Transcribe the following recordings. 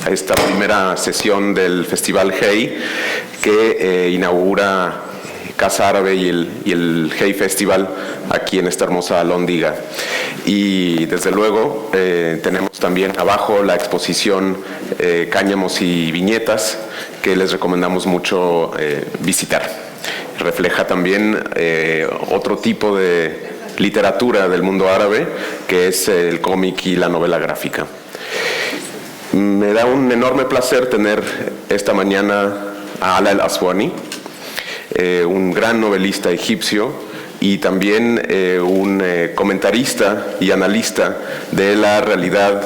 a esta primera sesión del Festival Hey, que inaugura Casa Árabe y el Hey Festival aquí en esta hermosa Lóndiga. Y desde luego tenemos también abajo la exposición Cáñamos y Viñetas, que les recomendamos mucho visitar. Refleja también otro tipo de literatura del mundo árabe, que es el cómic y la novela gráfica. Me da un enorme placer tener esta mañana a Ala El-Aswany, un gran novelista egipcio y también un comentarista y analista de la realidad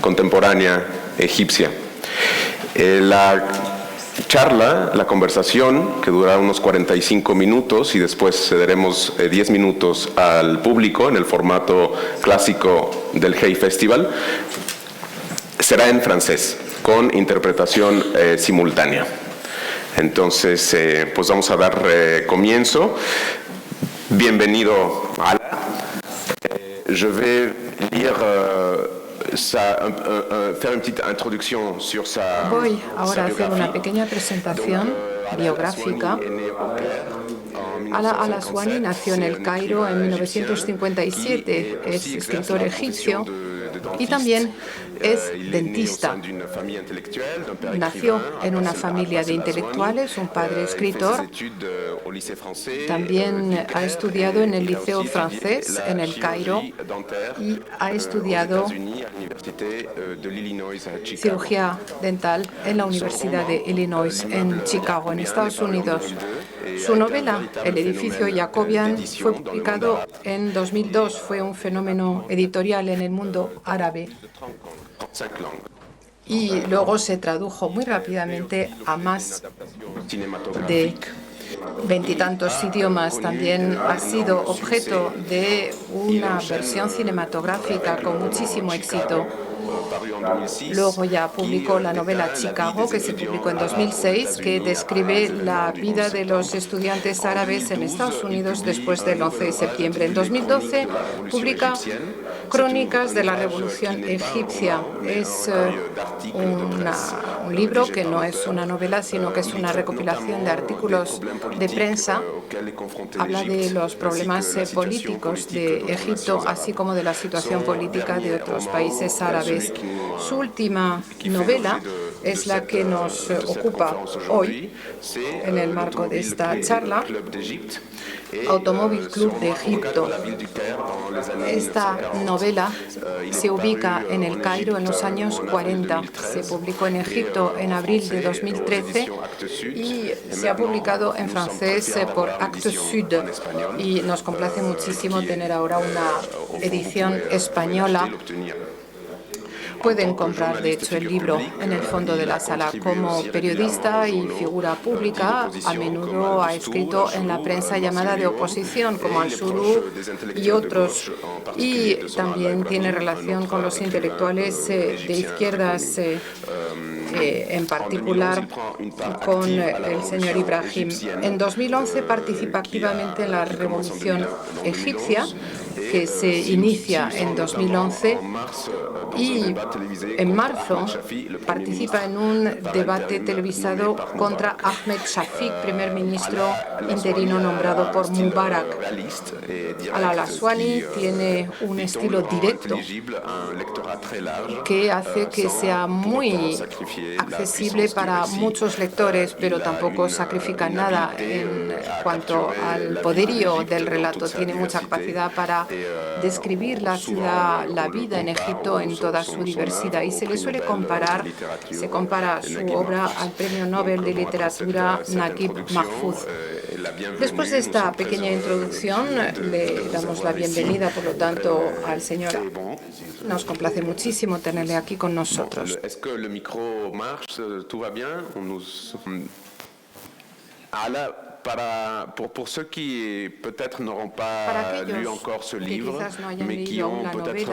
contemporánea egipcia. La charla, la conversación, que durará unos 45 minutos y después cederemos 10 minutos al público en el formato clásico del Hey Festival, será en francés, con interpretación simultánea. Entonces, pues vamos a dar comienzo. Bienvenido, Ala. Je vais lire faire une petite introduction sur sa. Voy ahora a hacer una pequeña presentación biográfica. Ala Al-Aswany nació en El Cairo en 1957, es escritor egipcio y también es dentista. Nació en una familia de intelectuales, un padre escritor. También ha estudiado en el Liceo francés en El Cairo y ha estudiado cirugía dental en la Universidad de Illinois en Chicago, en Estados Unidos. Su novela, El edificio Jacobian, fue publicado en 2002. Fue un fenómeno editorial en el mundo árabe. Y luego se tradujo muy rápidamente a más de 20 y tantos idiomas. También ha sido objeto de una versión cinematográfica con muchísimo éxito. Luego ya publicó la novela Chicago, que se publicó en 2006, que describe la vida de los estudiantes árabes en Estados Unidos después del 11 de septiembre. En 2012 publica Crónicas de la Revolución Egipcia. Es un libro que no es una novela, sino que es una recopilación de artículos de prensa. Habla de los problemas políticos de Egipto, así como de la situación política de otros países árabes. Su última novela es la que nos ocupa hoy en el marco de esta charla, Automóvil Club de Egipto. Esta novela se ubica en El Cairo en los años 40. Se publicó en Egipto en abril de 2013 y se ha publicado en francés por Actes Sud. Y nos complace muchísimo tener ahora una edición española. Pueden comprar, de hecho, el libro en el fondo de la sala. Como periodista y figura pública, a menudo ha escrito en la prensa llamada de oposición, como Al-Shuru y otros, y también tiene relación con los intelectuales de izquierdas, en particular con el señor Ibrahim. En 2011 participa activamente en la Revolución Egipcia, que se inicia en 2011, y en marzo participa en un debate televisado contra Ahmed Shafik, primer ministro interino nombrado por Mubarak. Al-Aswany tiene un estilo directo que hace que sea muy accesible para muchos lectores, pero tampoco sacrifica nada en cuanto al poderío del relato. Tiene mucha capacidad para describir la ciudad, la vida en Egipto en toda su diversidad, y se le suele comparar, se compara su obra al Premio Nobel de Literatura Naguib Mahfouz. Después de esta pequeña introducción, le damos la bienvenida, por lo tanto, al señor. Nos complace muchísimo tenerle aquí con nosotros. Pour ceux qui peut-être n'auront pas lu encore ce livre, mais qui ont peut-être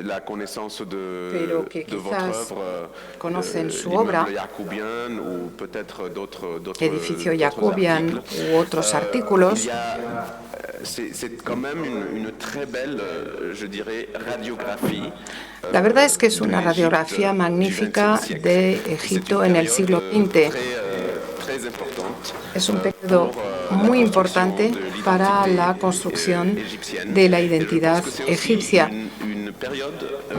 la connaissance de votre œuvre, l'immeuble Jacobian ou peut-être d'autres Edificio Jacobian u otros artículos. La verdad es que es una radiografía magnífica de Egipto en el siglo XX. Es un periodo muy importante para la construcción de la identidad egipcia.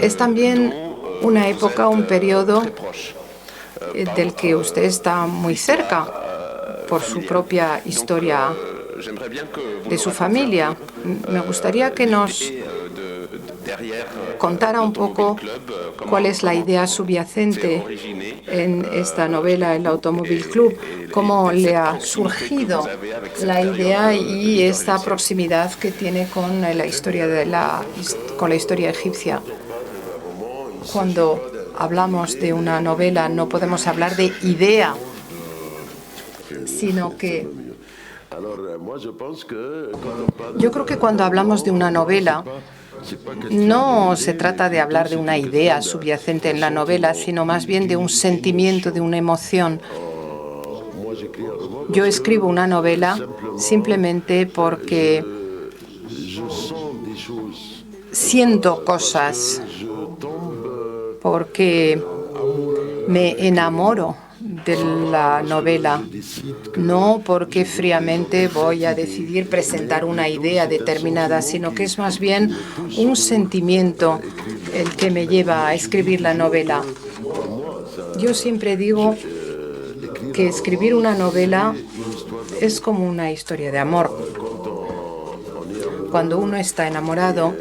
Es también una época, un periodo del que usted está muy cerca por su propia historia de su familia. Me gustaría que nos contara un poco cuál es la idea subyacente en esta novela, El Automóvil Club, cómo le ha surgido la idea y esta proximidad que tiene con la historia con la historia egipcia. Cuando hablamos de una novela no podemos hablar de idea, sino que yo creo que cuando hablamos de una novela no se trata de hablar de una idea subyacente en la novela, sino más bien de un sentimiento, de una emoción. Yo escribo una novela simplemente porque siento cosas, porque me enamoro de la novela, no porque fríamente voy a decidir presentar una idea determinada, sino que es más bien un sentimiento el que me lleva a escribir la novela. Yo siempre digo que escribir una novela es como una historia de amor. Cuando uno está enamorado,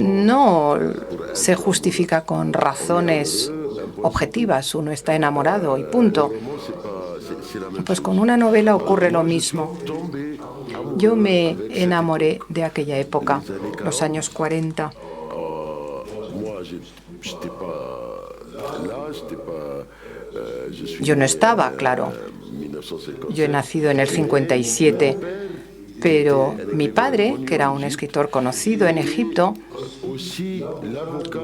no se justifica con razones objetivas. Uno está enamorado y punto. Pues con una novela ocurre lo mismo. Yo me enamoré de aquella época, los años 40. Yo no estaba, claro. Yo he nacido en el 57. Pero mi padre, que era un escritor conocido en Egipto,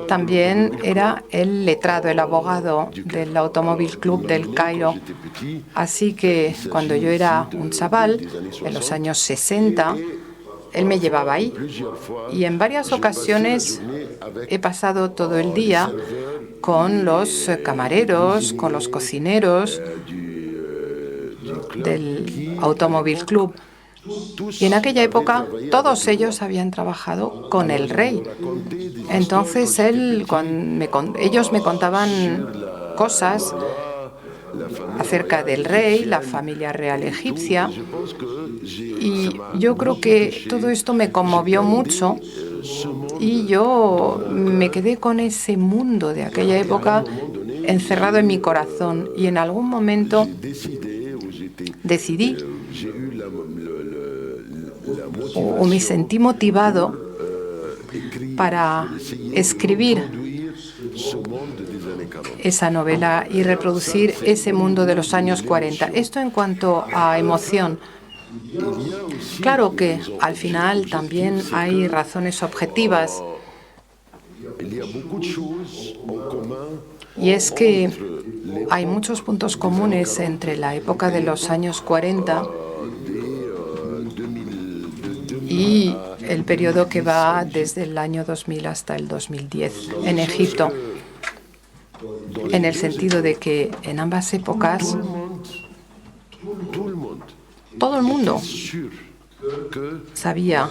también era el letrado, el abogado del Automóvil Club del Cairo. Así que cuando yo era un chaval, en los años 60, él me llevaba ahí. Y en varias ocasiones he pasado todo el día con los camareros, con los cocineros del Automóvil Club. Y en aquella época todos ellos habían trabajado con el rey. Entonces ellos me contaban cosas acerca del rey, la familia real egipcia. Y yo creo que todo esto me conmovió mucho y yo me quedé con ese mundo de aquella época encerrado en mi corazón. Y en algún momento decidí o me sentí motivado para escribir esa novela y reproducir ese mundo de los años 40. Esto en cuanto a emoción. Claro que al final también hay razones objetivas. Y es que hay muchos puntos comunes entre la época de los años 40 y el periodo que va desde el año 2000 hasta el 2010 en Egipto, en el sentido de que en ambas épocas todo el mundo sabía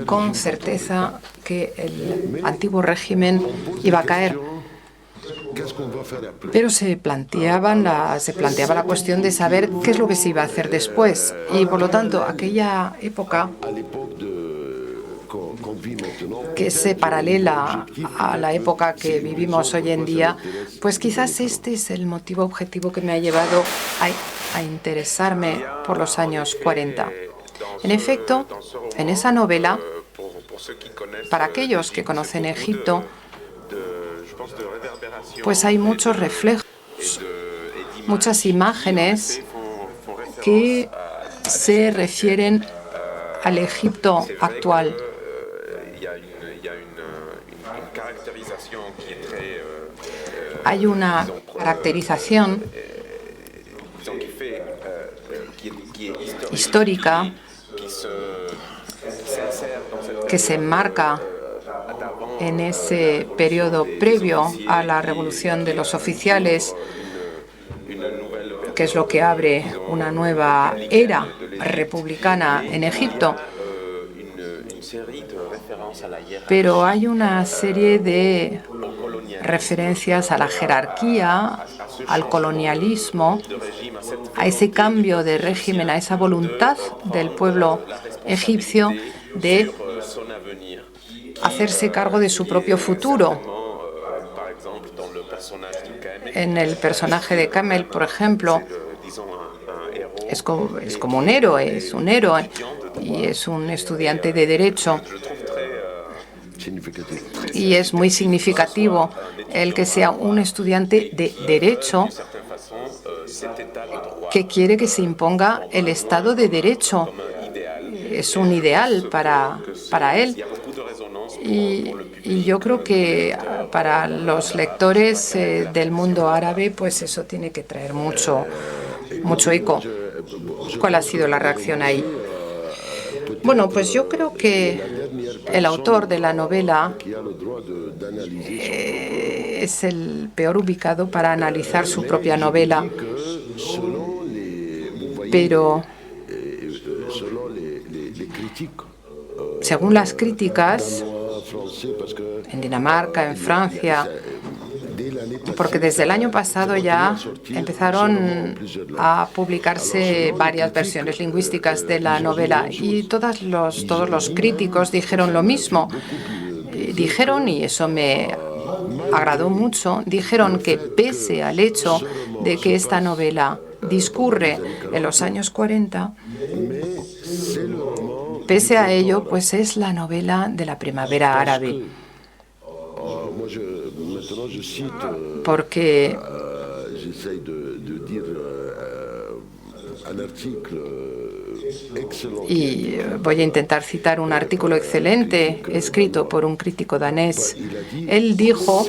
con certeza que el antiguo régimen iba a caer. Pero se planteaba la cuestión de saber qué es lo que se iba a hacer después. Y por lo tanto, aquella época, que es paralela a la época que vivimos hoy en día, pues quizás este es el motivo objetivo que me ha llevado a interesarme por los años 40. En efecto, en esa novela, para aquellos que conocen Egipto, pues hay muchos reflejos, muchas imágenes que se refieren al Egipto actual. Hay una caracterización histórica que se enmarca en ese periodo previo a la revolución de los oficiales, que es lo que abre una nueva era republicana en Egipto. Pero hay una serie de referencias a la jerarquía, al colonialismo, a ese cambio de régimen, a esa voluntad del pueblo egipcio de hacerse cargo de su propio futuro. En el personaje de Kamel, por ejemplo, es como un héroe, y es un estudiante de Derecho. Y es muy significativo el que sea un estudiante de Derecho que quiere que se imponga el Estado de Derecho. Es un ideal para él. Y yo creo que para los lectores del mundo árabe, pues eso tiene que traer mucho eco. ¿Cuál ha sido la reacción ahí? Bueno, pues yo creo que el autor de la novela es el peor ubicado para analizar su propia novela. Pero según las críticas, en Dinamarca, en Francia, porque desde el año pasado ya empezaron a publicarse varias versiones lingüísticas de la novela y todos los críticos dijeron lo mismo. Dijeron, y eso me agradó mucho, dijeron que pese al hecho de que esta novela discurre en los años 40, pese a ello, pues es la novela de la primavera árabe. Porque y voy a intentar citar un artículo excelente escrito por un crítico danés. Él dijo: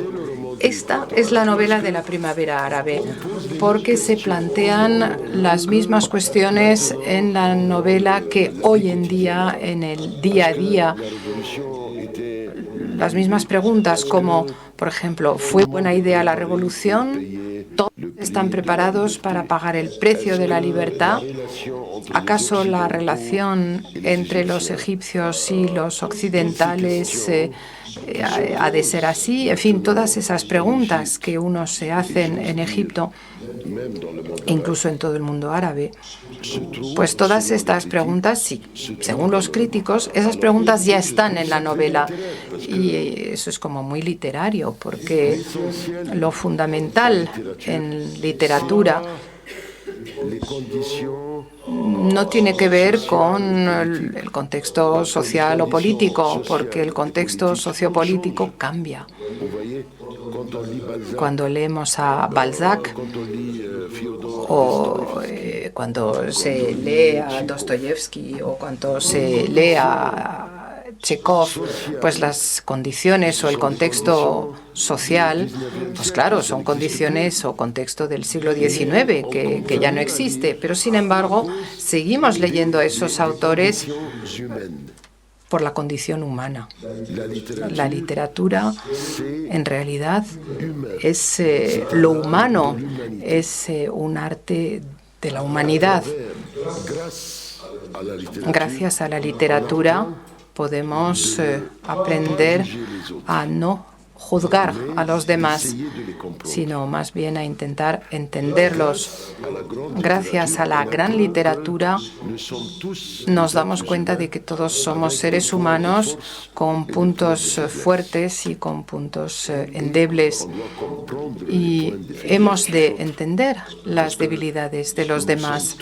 esta es la novela de la primavera árabe, porque se plantean las mismas cuestiones en la novela que hoy en día, en el día a día. Las mismas preguntas como, por ejemplo, ¿fue buena idea la revolución? ¿Todos están preparados para pagar el precio de la libertad? ¿Acaso la relación entre los egipcios y los occidentales ha de ser así? En fin, todas esas preguntas que uno se hacen en Egipto, incluso en todo el mundo árabe. Pues todas estas preguntas, sí, según los críticos, esas preguntas ya están en la novela. Y eso es como muy literario, porque lo fundamental en literatura no tiene que ver con el contexto social o político, porque el contexto sociopolítico cambia. Cuando leemos a Balzac o cuando se lee a Dostoyevsky o cuando se lee a Chekhov, pues las condiciones o el contexto social, pues claro, son condiciones o contexto del siglo XIX que ya no existe, pero sin embargo seguimos leyendo a esos autores por la condición humana. La literatura, en realidad, es lo humano, es un arte de la humanidad. Gracias a la literatura podemos aprender a no juzgar a los demás, sino más bien a intentar entenderlos. Gracias a la gran literatura nos damos cuenta de que todos somos seres humanos con puntos fuertes y con puntos endebles, y hemos de entender las debilidades de los demás,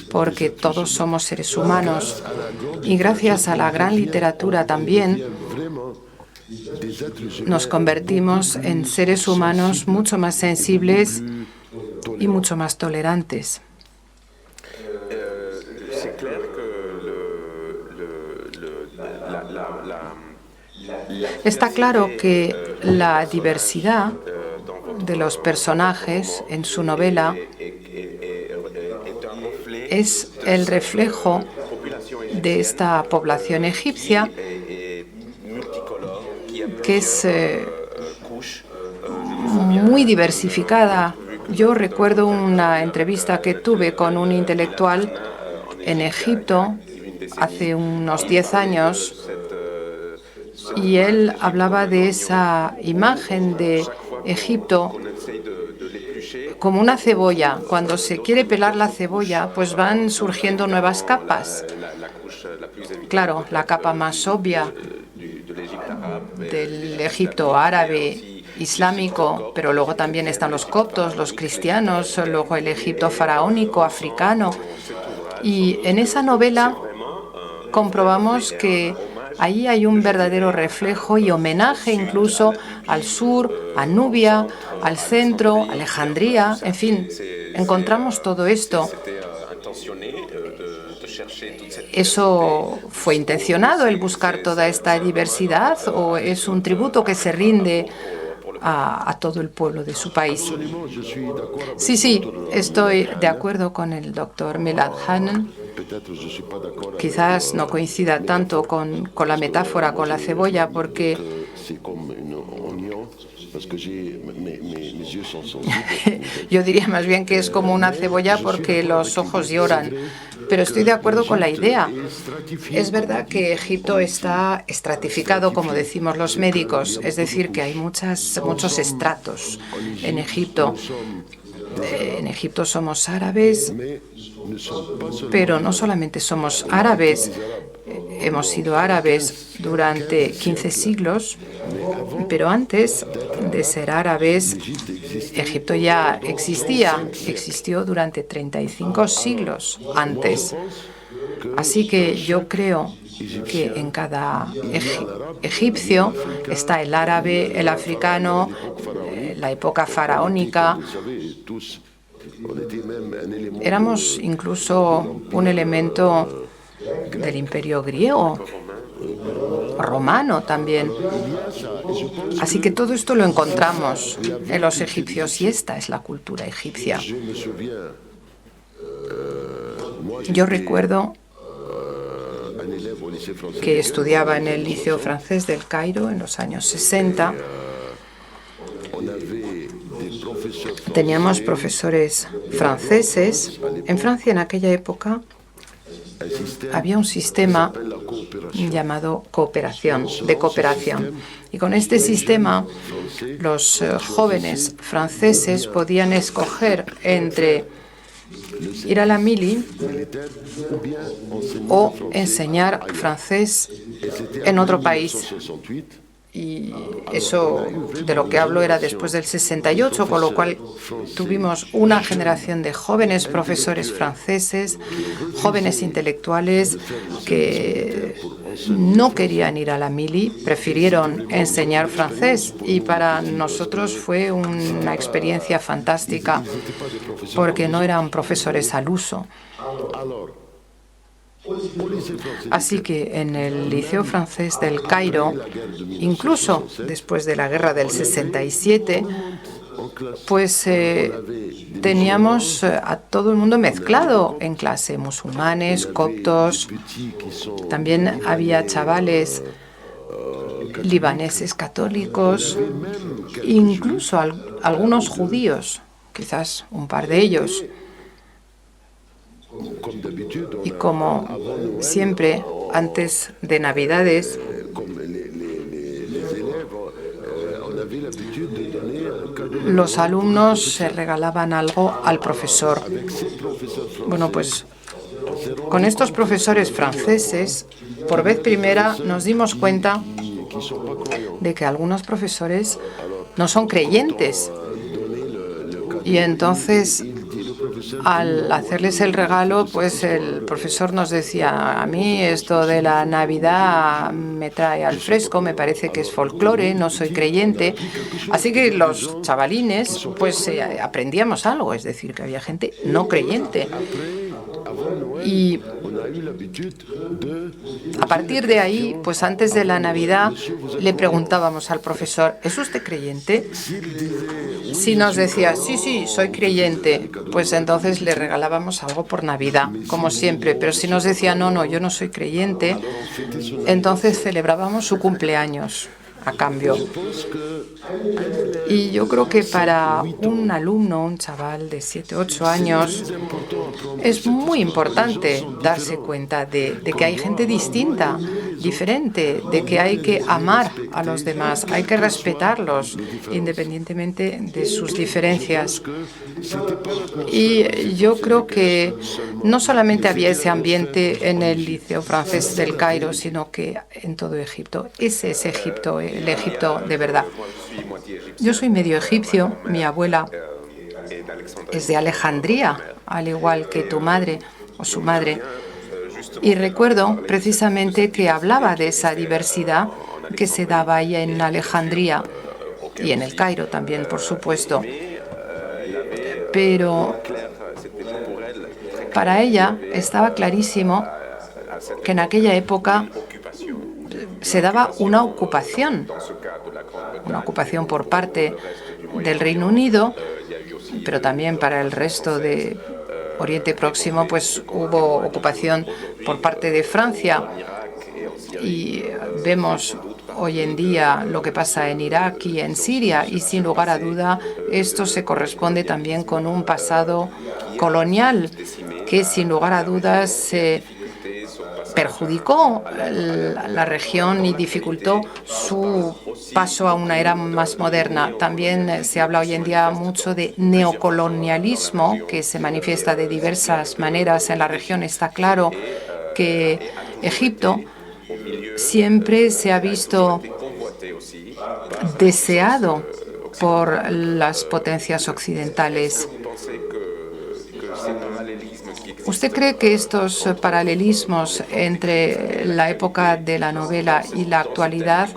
porque todos somos seres humanos. Y gracias a la gran literatura también nos convertimos en seres humanos mucho más sensibles y mucho más tolerantes. Está claro que la diversidad de los personajes en su novela es el reflejo de esta población egipcia que es muy diversificada. Yo recuerdo una entrevista que tuve con un intelectual en Egipto hace unos 10 años y él hablaba de esa imagen de Egipto como una cebolla. Cuando se quiere pelar la cebolla, pues van surgiendo nuevas capas. Claro, la capa más obvia del Egipto árabe, islámico, pero luego también están los coptos, los cristianos, luego el Egipto faraónico, africano. Y en esa novela comprobamos que ahí hay un verdadero reflejo y homenaje incluso al sur, a Nubia, al centro, Alejandría, en fin, encontramos todo esto. ¿Eso fue intencionado, el buscar toda esta diversidad, o es un tributo que se rinde a todo el pueblo de su país? Sí, estoy de acuerdo con el doctor Milad Hanan. Quizás no coincida tanto con la metáfora con la cebolla, porque yo diría más bien que es como una cebolla porque los ojos lloran. Pero estoy de acuerdo con la idea. Es verdad que Egipto está estratificado, como decimos los médicos, es decir, que hay muchos estratos en Egipto. En Egipto somos árabes, pero no solamente somos árabes. Hemos sido árabes durante 15 siglos, pero antes de ser árabes, Egipto ya existió durante 35 siglos antes. Así que yo creo que en cada egipcio está el árabe, el africano, la época faraónica. Éramos incluso un elemento del imperio griego, romano también. Así que todo esto lo encontramos en los egipcios y esta es la cultura egipcia. Yo recuerdo que estudiaba en el Liceo Francés del Cairo en los años 60. Teníamos profesores franceses. En Francia en aquella época había un sistema llamado de cooperación. Y con este sistema los jóvenes franceses podían escoger entre ir a la mili o enseñar francés en otro país. Y eso de lo que hablo era después del 68, con lo cual tuvimos una generación de jóvenes profesores franceses, jóvenes intelectuales que no querían ir a la mili, prefirieron enseñar francés y para nosotros fue una experiencia fantástica porque no eran profesores al uso. Así que en el Liceo Francés del Cairo, incluso después de la guerra del 67, pues teníamos a todo el mundo mezclado en clase, musulmanes, coptos, también había chavales libaneses católicos, incluso algunos judíos, quizás un par de ellos. Y como siempre, antes de Navidades, los alumnos se regalaban algo al profesor. Bueno, pues con estos profesores franceses, por vez primera nos dimos cuenta de que algunos profesores no son creyentes. Y entonces, al hacerles el regalo, pues el profesor nos decía: a mí esto de la Navidad me trae al fresco, me parece que es folclore, no soy creyente. Así que los chavalines, pues aprendíamos algo, es decir, que había gente no creyente. Y a partir de ahí, pues antes de la Navidad, le preguntábamos al profesor, ¿es usted creyente? Si nos decía, sí, soy creyente, pues entonces le regalábamos algo por Navidad, como siempre. Pero si nos decía, no, yo no soy creyente, entonces celebrábamos su cumpleaños a cambio. Y yo creo que para un alumno, un chaval de 7, 8 años, es muy importante darse cuenta de que hay gente distinta, diferente, de que hay que amar a los demás, hay que respetarlos independientemente de sus diferencias. Y yo creo que no solamente había ese ambiente en el Liceo Francés del Cairo, sino que en todo Egipto. Ese es Egipto, el Egipto de verdad. Yo soy medio egipcio, mi abuela es de Alejandría, al igual que tu madre o su madre. Y recuerdo precisamente que hablaba de esa diversidad que se daba ahí en Alejandría y en el Cairo también, por supuesto. Pero para ella estaba clarísimo que en aquella época se daba una ocupación por parte del Reino Unido, pero también para el resto de Oriente Próximo, pues hubo ocupación por parte de Francia. Y vemos hoy en día lo que pasa en Irak y en Siria, y sin lugar a duda esto se corresponde también con un pasado colonial que sin lugar a dudas perjudicó la región y dificultó su paso a una era más moderna. También se habla hoy en día mucho de neocolonialismo, que se manifiesta de diversas maneras en la región. Está claro que Egipto siempre se ha visto deseado por las potencias occidentales. ¿Usted cree que estos paralelismos entre la época de la novela y la actualidad,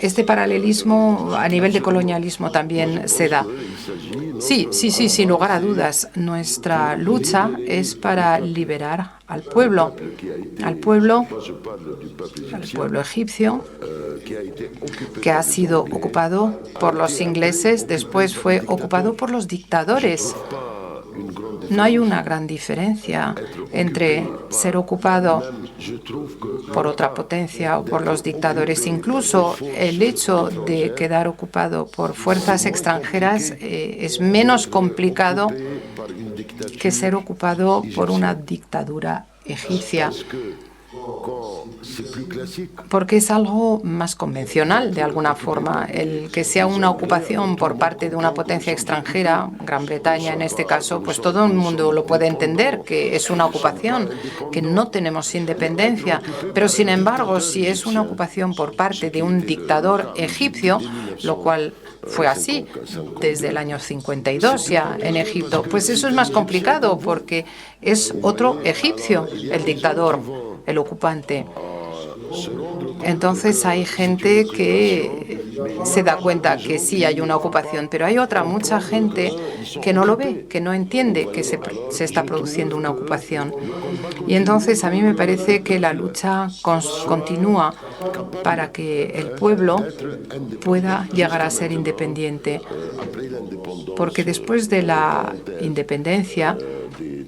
este paralelismo a nivel de colonialismo también se da? Sí, sin lugar a dudas. Nuestra lucha es para liberar al pueblo egipcio, que ha sido ocupado por los ingleses, después fue ocupado por los dictadores. No hay una gran diferencia entre ser ocupado por otra potencia o por los dictadores. Incluso el hecho de quedar ocupado por fuerzas extranjeras es menos complicado que ser ocupado por una dictadura egipcia, porque es algo más convencional, de alguna forma. El que sea una ocupación por parte de una potencia extranjera, Gran Bretaña en este caso, pues todo el mundo lo puede entender, que es una ocupación, que no tenemos independencia. Pero, sin embargo, si es una ocupación por parte de un dictador egipcio, lo cual fue así desde el año 52 ya en Egipto, pues eso es más complicado porque es otro egipcio, el dictador, el ocupante. Entonces hay gente que se da cuenta que sí hay una ocupación, pero hay mucha gente que no lo ve, que no entiende que se está produciendo una ocupación. Y entonces a mí me parece que la lucha continúa para que el pueblo pueda llegar a ser independiente, porque después de la independencia,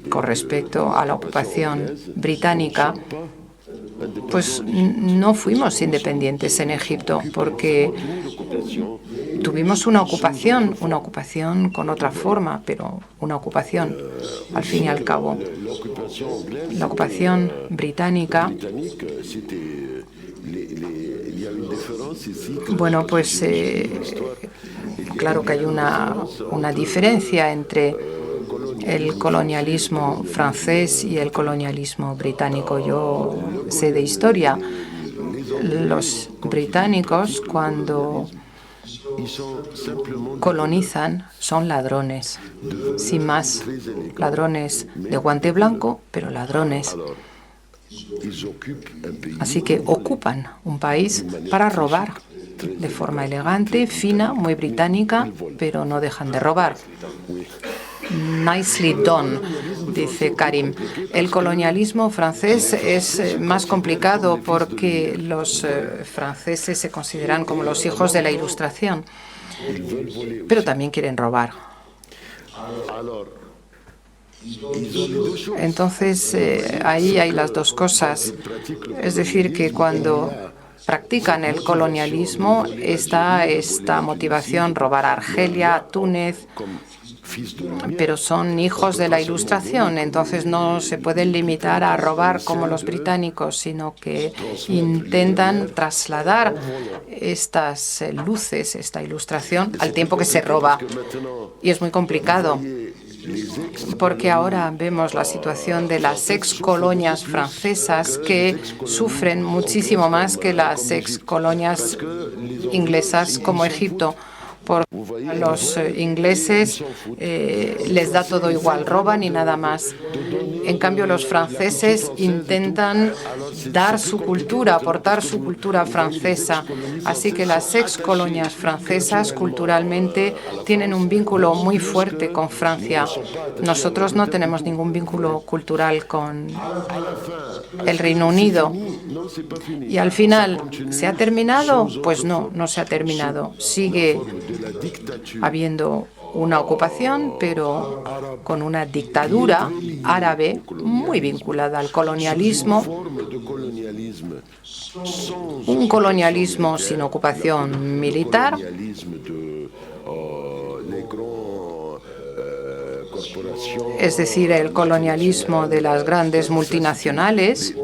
con respecto a la ocupación británica, pues no fuimos independientes en Egipto, porque tuvimos una ocupación con otra forma, pero una ocupación al fin y al cabo. La ocupación británica, bueno, pues claro que hay una diferencia entre el colonialismo francés y el colonialismo británico. Yo sé de historia. Los británicos, cuando colonizan, son ladrones, sin más. Ladrones de guante blanco, pero ladrones. Así que ocupan un país para robar de forma elegante, fina, muy británica, pero no dejan de robar. Nicely done, dice Karim. El colonialismo francés es más complicado porque los franceses se consideran como los hijos de la Ilustración, pero también quieren robar. Entonces, ahí hay las dos cosas. Es decir, que cuando practican el colonialismo está esta motivación, robar a Argelia, a Túnez, pero son hijos de la Ilustración, entonces no se pueden limitar a robar como los británicos, sino que intentan trasladar estas luces, esta Ilustración, al tiempo que se roba. Y es muy complicado, porque ahora vemos la situación de las ex-colonias francesas que sufren muchísimo más que las ex-colonias inglesas como Egipto. Por los ingleses les da todo igual, roban y nada más. En cambio, los franceses intentan dar su cultura, aportar su cultura francesa. Así que las ex-colonias francesas culturalmente tienen un vínculo muy fuerte con Francia. Nosotros no tenemos ningún vínculo cultural con el Reino Unido. Y al final, ¿se ha terminado? Pues no, no se ha terminado. Sigue habiendo una ocupación, pero con una dictadura árabe muy vinculada al colonialismo, un colonialismo sin ocupación militar, es decir, el colonialismo de las grandes multinacionales.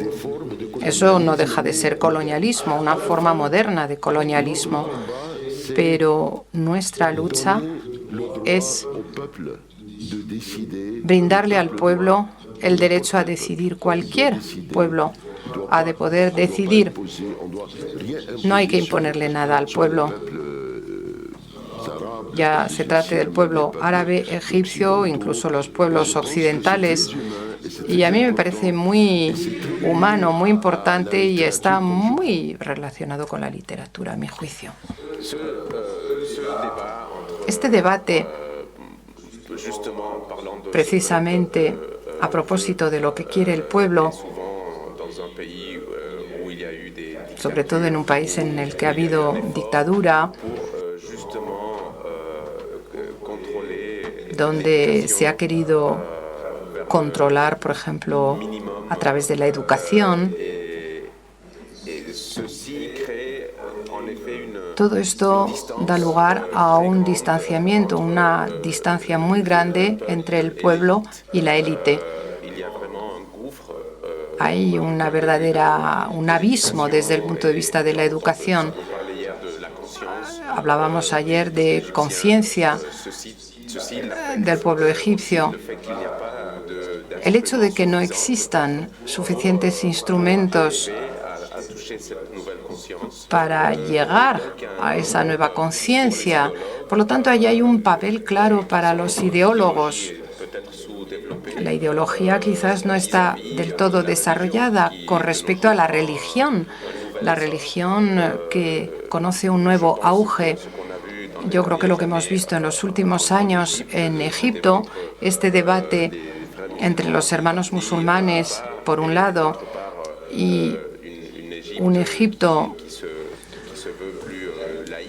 Eso no deja de ser colonialismo, una forma moderna de colonialismo. Pero nuestra lucha es brindarle al pueblo el derecho a decidir. Cualquier pueblo ha de poder decidir. No hay que imponerle nada al pueblo. Ya se trate del pueblo árabe, egipcio, incluso los pueblos occidentales. Y a mí me parece muy humano, muy importante y está muy relacionado con la literatura, a mi juicio. Este debate, precisamente a propósito de lo que quiere el pueblo, sobre todo en un país en el que ha habido dictadura, donde se ha querido controlar, por ejemplo, a través de la educación. Todo esto da lugar a un distanciamiento, una distancia muy grande entre el pueblo y la élite. Hay un abismo desde el punto de vista de la educación. Hablábamos ayer de conciencia del pueblo egipcio. El hecho de que no existan suficientes instrumentos para llegar a esa nueva conciencia. Por lo tanto, ahí hay un papel claro para los ideólogos. La ideología quizás no está del todo desarrollada con respecto a la religión que conoce un nuevo auge. Yo creo que lo que hemos visto en los últimos años en Egipto, este debate entre los hermanos musulmanes, por un lado, y un Egipto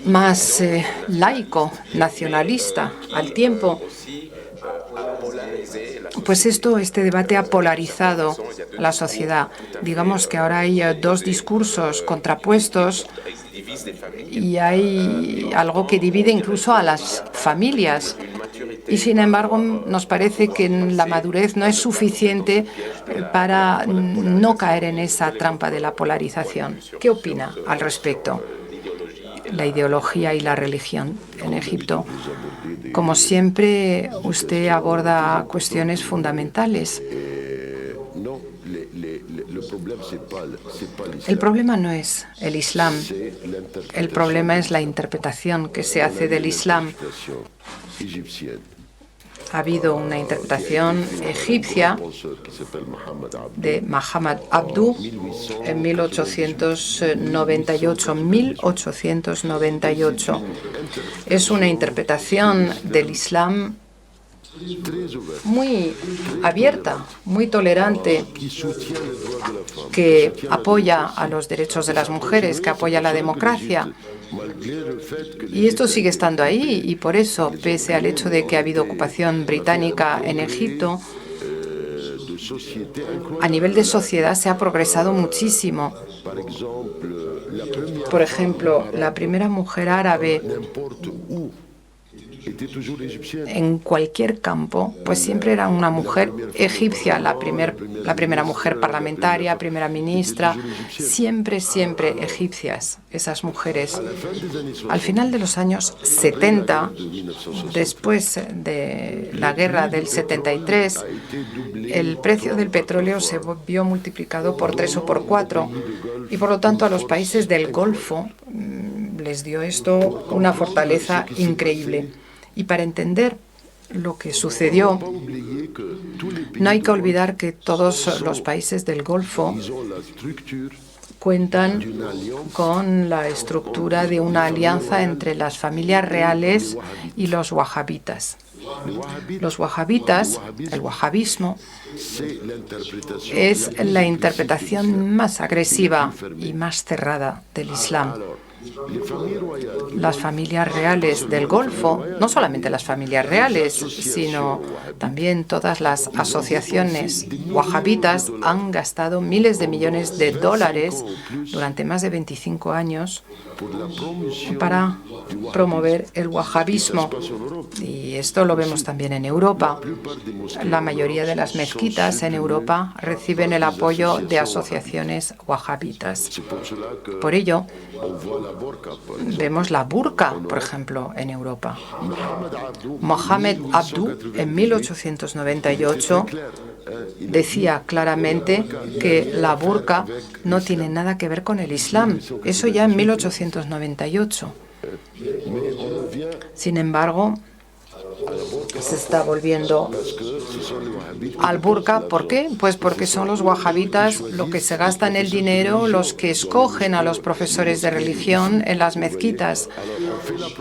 más laico, nacionalista, al tiempo, pues este debate ha polarizado la sociedad. Digamos que ahora hay dos discursos contrapuestos y hay algo que divide incluso a las familias. Y sin embargo, nos parece que la madurez no es suficiente para no caer en esa trampa de la polarización. ¿Qué opina al respecto? La ideología y la religión en Egipto. Como siempre, usted aborda cuestiones fundamentales. El problema no es el Islam. El problema es la interpretación que se hace del Islam. Ha habido una interpretación egipcia de Muhammad Abdu en 1898. Es una interpretación del Islam muy abierta, muy tolerante, que apoya a los derechos de las mujeres, que apoya la democracia. Y esto sigue estando ahí, y por eso, pese al hecho de que ha habido ocupación británica en Egipto, a nivel de sociedad se ha progresado muchísimo. Por ejemplo, la primera mujer árabe en cualquier campo, pues siempre era una mujer egipcia, la primera mujer parlamentaria, primera ministra, siempre egipcias, esas mujeres. Al final de los años 70, después de la guerra del 73, el precio del petróleo se vio multiplicado por 3 o por 4, y por lo tanto a los países del Golfo les dio esto una fortaleza increíble. Y para entender lo que sucedió, no hay que olvidar que todos los países del Golfo cuentan con la estructura de una alianza entre las familias reales y los wahabitas. Los wahabitas, el wahabismo, es la interpretación más agresiva y más cerrada del Islam. Las familias reales del Golfo, no solamente las familias reales, sino también todas las asociaciones wahabitas, han gastado miles de millones de dólares durante más de 25 años para promover el wahabismo. Y esto lo vemos también en Europa. La mayoría de las mezquitas en Europa reciben el apoyo de asociaciones wahabitas. Por ello, vemos la burka, por ejemplo, en Europa. Mohamed Abdu, en 1898, decía claramente que la burka no tiene nada que ver con el Islam. Eso ya en 1898. Sin embargo, se está volviendo al burka. ¿Por qué? Pues porque son los wahabitas los que se gastan el dinero, los que escogen a los profesores de religión en las mezquitas.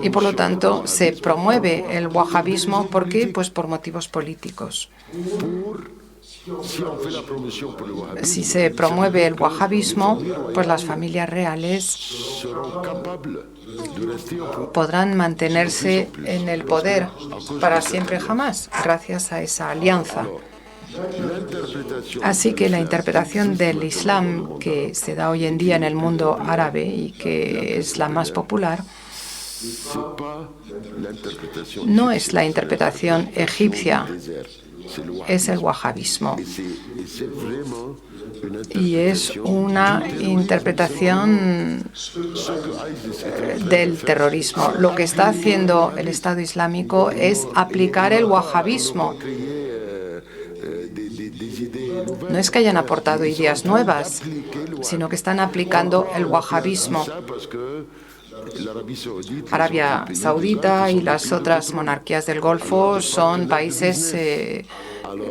Y por lo tanto se promueve el wahabismo. ¿Por qué? Pues por motivos políticos. Si se promueve el wahabismo, pues las familias reales podrán mantenerse en el poder para siempre jamás, gracias a esa alianza. Así que la interpretación del Islam que se da hoy en día en el mundo árabe y que es la más popular, no es la interpretación egipcia, es el wahabismo. Y es una interpretación del terrorismo. Lo que está haciendo el Estado Islámico es aplicar el wahabismo. No es que hayan aportado ideas nuevas, sino que están aplicando el wahabismo. Arabia Saudita y las otras monarquías del Golfo son países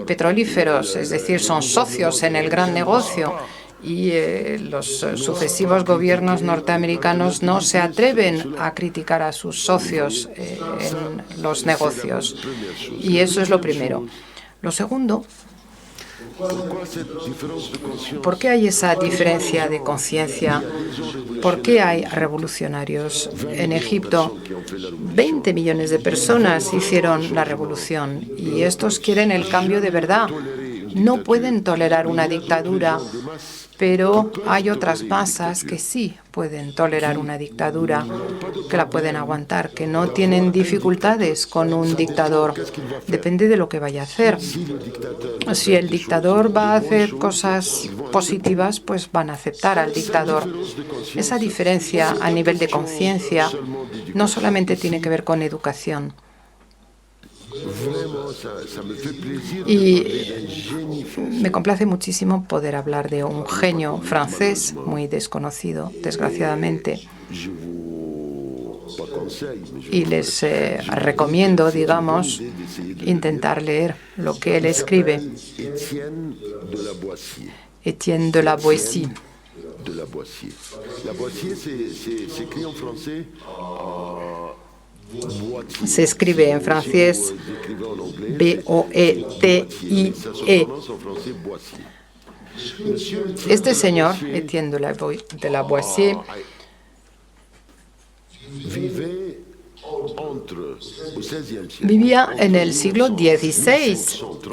petrolíferos, es decir, son socios en el gran negocio, y los sucesivos gobiernos norteamericanos no se atreven a criticar a sus socios en los negocios. Y eso es lo primero. Lo segundo, ¿por qué hay esa diferencia de conciencia? ¿Por qué hay revolucionarios? En Egipto, 20 millones de personas hicieron la revolución, y estos quieren el cambio de verdad. No pueden tolerar una dictadura, pero hay otras masas que sí pueden tolerar una dictadura, que la pueden aguantar, que no tienen dificultades con un dictador. Depende de lo que vaya a hacer. Si el dictador va a hacer cosas positivas, pues van a aceptar al dictador. Esa diferencia a nivel de conciencia no solamente tiene que ver con educación. Y me complace muchísimo poder hablar de un genio francés muy desconocido, desgraciadamente. Y les recomiendo, digamos, intentar leer lo que él escribe. Étienne de la Boétie. La Boétie s'écrit en français Se escribe en francés B-O-E-T-I-E. Este señor, Étienne de la Boissier, vivía en el siglo XVI,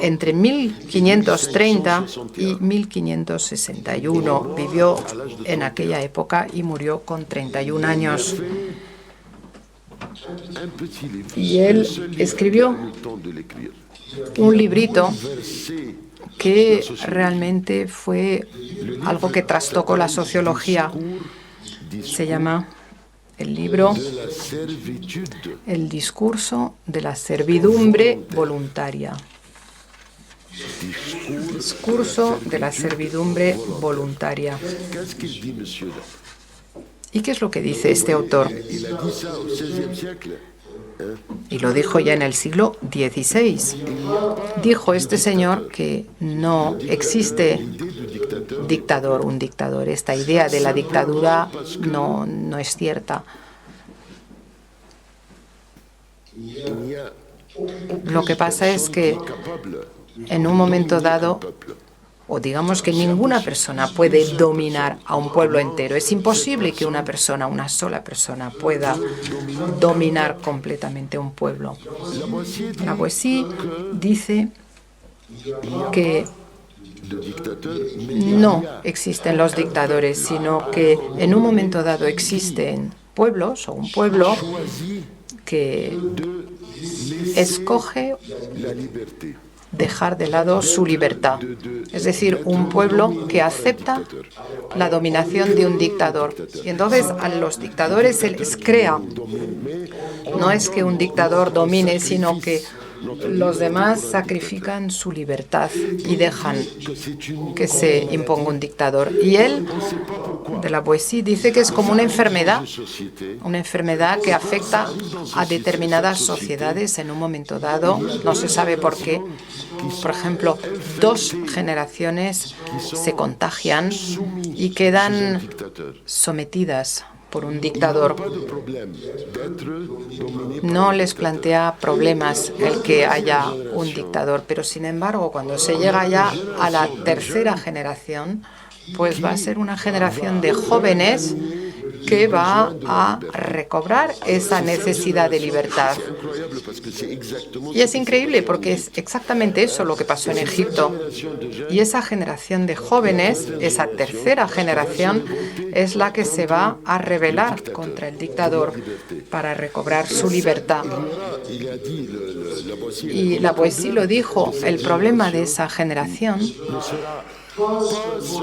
entre 1530 y 1561. Vivió en aquella época y murió con 31 años. Y él escribió un librito que realmente fue algo que trastocó la sociología. Se llama el libro El discurso de la servidumbre voluntaria. Discurso de la servidumbre voluntaria. ¿Y qué es lo que dice este autor? Y lo dijo ya en el siglo XVI. Dijo este señor que no existe un dictador. Esta idea de la dictadura no es cierta. Lo que pasa es que en un momento dado, o digamos que ninguna persona puede dominar a un pueblo entero. Es imposible que una sola persona, pueda dominar completamente un pueblo. La Boissier dice que no existen los dictadores, sino que en un momento dado existen pueblos o un pueblo que escoge dejar de lado su libertad. Es decir, un pueblo que acepta la dominación de un dictador. Y entonces a los dictadores se les crea. No es que un dictador domine, sino que los demás sacrifican su libertad y dejan que se imponga un dictador. Y él, de la Boissier, dice que es como una enfermedad que afecta a determinadas sociedades en un momento dado. No se sabe por qué. Por ejemplo, 2 generaciones se contagian y quedan sometidas por un dictador. No les plantea problemas el que haya un dictador, pero sin embargo, cuando se llega ya a la 3ª generación, pues va a ser una generación de jóvenes que va a recobrar esa necesidad de libertad. Y es increíble porque es exactamente eso lo que pasó en Egipto. Y esa generación de jóvenes, esa 3ª generación, es la que se va a rebelar contra el dictador para recobrar su libertad. Y la Boissier lo dijo, el problema de esa generación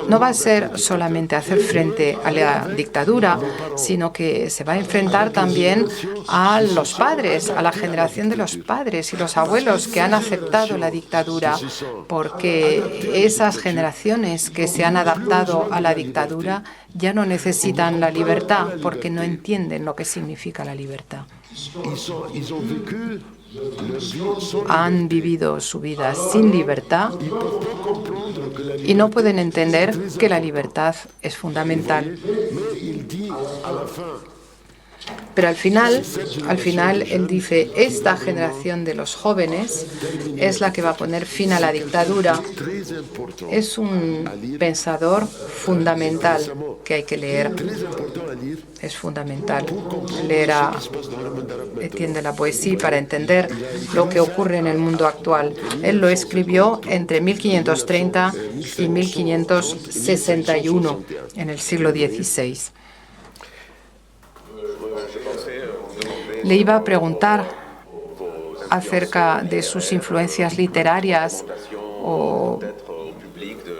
no va a ser solamente hacer frente a la dictadura, sino que se va a enfrentar también a los padres, a la generación de los padres y los abuelos que han aceptado la dictadura, porque esas generaciones que se han adaptado a la dictadura ya no necesitan la libertad, porque no entienden lo que significa la libertad. Han vivido su vida sin libertad y no pueden entender que la libertad es fundamental. Pero al final él dice, esta generación de los jóvenes es la que va a poner fin a la dictadura. Es un pensador fundamental que hay que leer. Es fundamental leer a Étienne de la Boissier para entender lo que ocurre en el mundo actual. Él lo escribió entre 1530 y 1561, en el siglo XVI. Le iba a preguntar acerca de sus influencias literarias o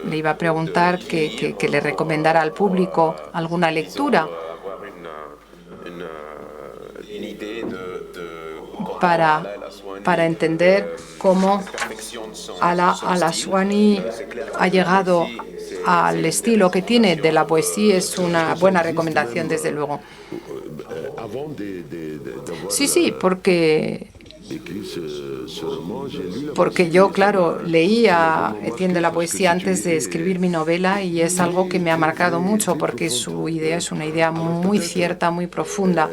le iba a preguntar que le recomendara al público alguna lectura para entender cómo Al-Aswany ha llegado al estilo que tiene de la Boissier. Es una buena recomendación, desde luego. Sí, porque yo, claro, leí a Étienne de la Boissier antes de escribir mi novela y es algo que me ha marcado mucho porque su idea es una idea muy cierta, muy profunda.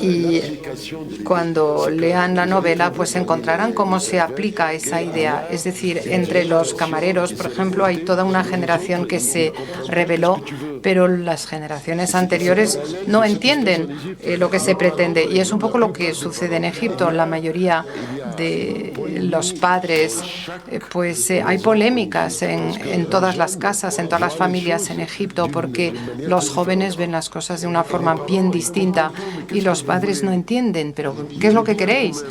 Y cuando lean la novela, pues encontrarán cómo se aplica esa idea. Es decir, entre los camareros, por ejemplo, hay toda una generación que se rebeló, pero las generaciones anteriores no entienden lo que se pretende. Y es un poco lo que sucede en Egipto. La mayoría de los padres, pues hay polémicas en todas las casas, en todas las familias en Egipto, porque los jóvenes ven las cosas de una forma bien distinta y los padres no entienden, pero ¿qué es lo que queréis?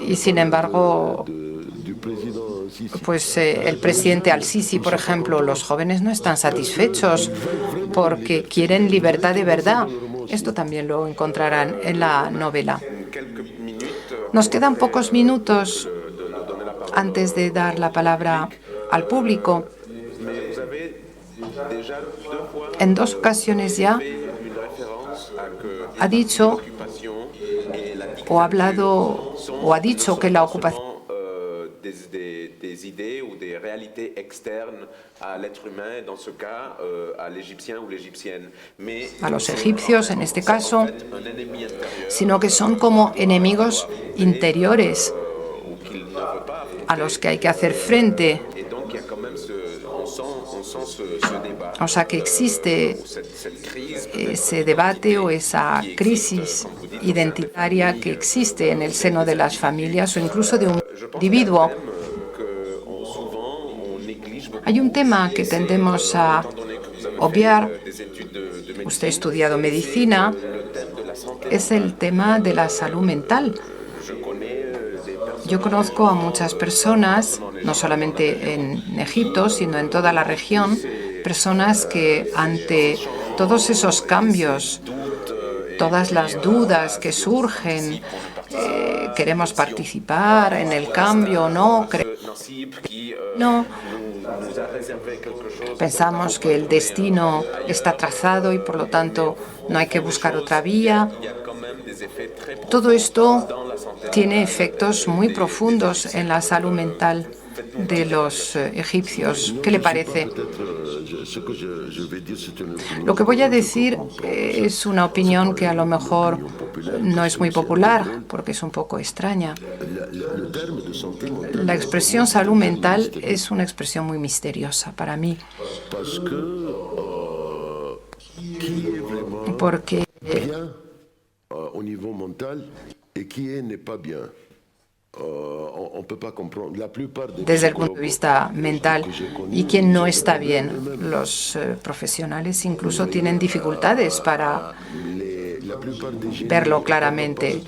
Y sin embargo, pues el presidente al-Sisi, por ejemplo, los jóvenes no están satisfechos porque quieren libertad de verdad. Esto también lo encontrarán en la novela. Nos quedan pocos minutos antes de dar la palabra al público. En 2 ocasiones ya ha dicho o ha hablado o ha dicho que la ocupación des idées ou des réalités externes à l'être humain, dans ce cas à l'Égyptien ou l'Égyptienne. A los egipcios, en este caso, sino que son como enemigos interiores a los que hay que hacer frente. O sea que existe ese debate o esa crisis identitaria que existe en el seno de las familias o incluso de un individuo. Hay un tema que tendemos a obviar. Usted ha estudiado medicina. Es el tema de la salud mental. Yo conozco a muchas personas, no solamente en Egipto, sino en toda la región, personas que ante todos esos cambios, todas las dudas que surgen, queremos participar en el cambio o no, no. Pensamos que el destino está trazado y por lo tanto no hay que buscar otra vía. Todo esto tiene efectos muy profundos en la salud mental de los egipcios. ¿Qué le parece? Lo que voy a decir es una opinión que a lo mejor no es muy popular porque es un poco extraña. La expresión salud mental es una expresión muy misteriosa para mí. Porque desde el punto de vista mental y quien no está bien. Los profesionales incluso tienen dificultades para verlo claramente.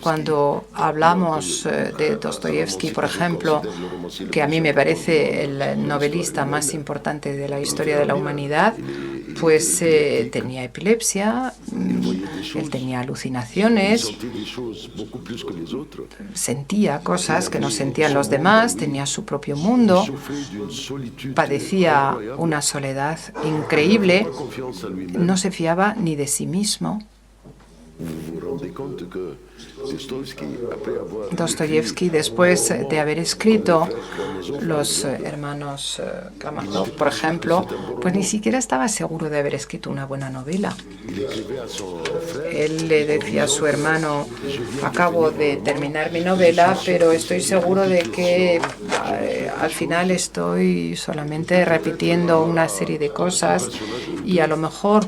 Cuando hablamos de Dostoyevsky, por ejemplo, que a mí me parece el novelista más importante de la historia de la humanidad, pues tenía epilepsia, él tenía alucinaciones, sentía cosas que no sentían los demás, tenía su propio mundo, padecía una soledad increíble, no se fiaba ni de sí mismo. Dostoyevsky, después de haber escrito Los hermanos Karamazov, por ejemplo, pues ni siquiera estaba seguro de haber escrito una buena novela. Él le decía a su hermano: acabo de terminar mi novela, pero estoy seguro de que al final estoy solamente repitiendo una serie de cosas y a lo mejor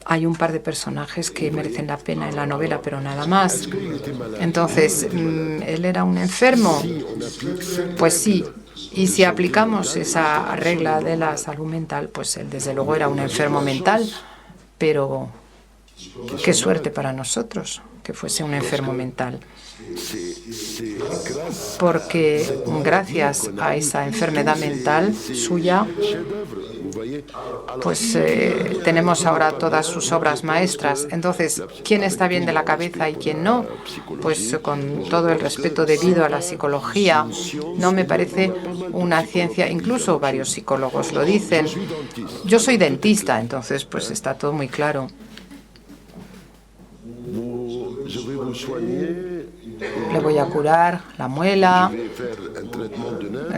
hay un par de personajes que merecen la pena en la novela, pero nada más. Entonces, ¿él era un enfermo? Pues sí. Y si aplicamos esa regla de la salud mental, pues él desde luego era un enfermo mental, pero qué suerte para nosotros que fuese un enfermo mental. Porque gracias a esa enfermedad mental suya, pues tenemos ahora todas sus obras maestras. Entonces, ¿quién está bien de la cabeza y quién no? Pues con todo el respeto debido a la psicología, no me parece una ciencia, incluso varios psicólogos lo dicen. Yo soy dentista, entonces pues está todo muy claro. Le voy a curar la muela,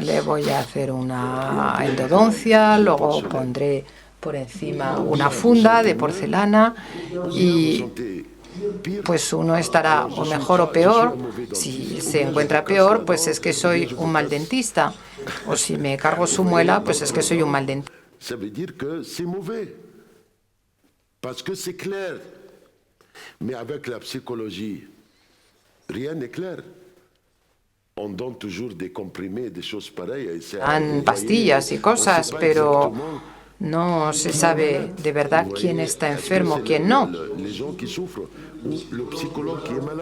le voy a hacer una endodoncia, luego pondré por encima una funda de porcelana y pues uno estará o mejor o peor. Si se encuentra peor, pues es que soy un mal dentista. O si me cargo su muela, pues es que soy un mal dentista. Ça veut dire que c'est mauvais, parce que c'est clair. Mais avec la psychologie, rien n'est clair. On donne toujours des comprimés, des choses pareilles. Dan pastillas y cosas, pero no se sabe de verdad quién está enfermo, quién no.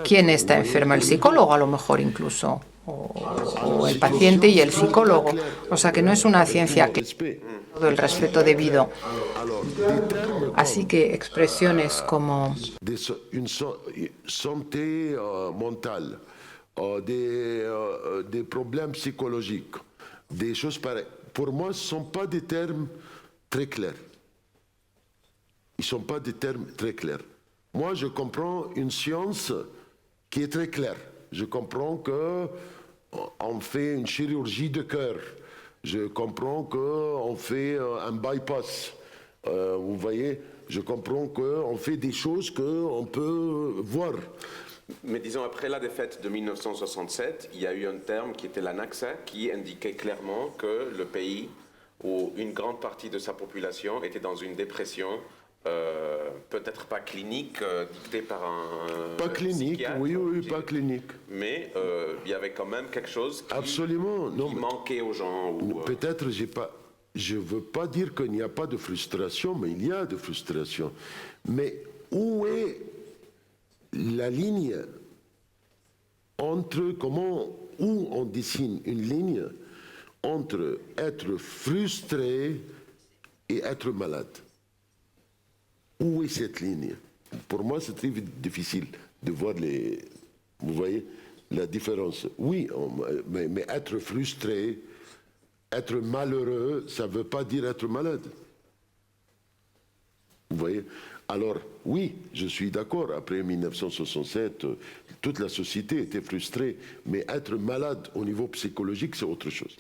¿Quién está enfermo? El psicólogo, a lo mejor incluso, o el paciente y el psicólogo. O sea que no es una ciencia que todo el respeto debido. Así que expresiones como santé mentale, des problèmes psychologiques, des choses pareilles. Pour moi, ce ne sont pas des termes très clairs. Ils ne sont pas des termes très clairs. Moi, je comprends une science qui est très claire. Je comprends qu'on fait une chirurgie de cœur. Je comprends qu'on fait un bypass. Vous voyez, je comprends qu'on fait des choses qu'on peut voir. Mais disons, après la défaite de 1967, il y a eu un terme qui était l'Anaxa, qui indiquait clairement que le pays, où une grande partie de sa population était dans une dépression, peut-être pas clinique, dictée par un pas clinique, psychiatre, oui, pas clinique. Mais il y avait quand même quelque chose Absolument. qui manquait aux gens. Peut-être je ne veux pas dire qu'il n'y a pas de frustration, mais il y a de frustration. Mais où est la ligne entre où on dessine une ligne entre être frustré et être malade? Où est cette ligne? Pour moi, c'est très difficile de voir vous voyez, la différence. Oui, mais être frustré, être malheureux, ça ne veut pas dire être malade. Vous voyez? Alors, oui, je suis d'accord, après 1967, toute la société était frustrée, mais être malade au niveau psychologique, c'est autre chose.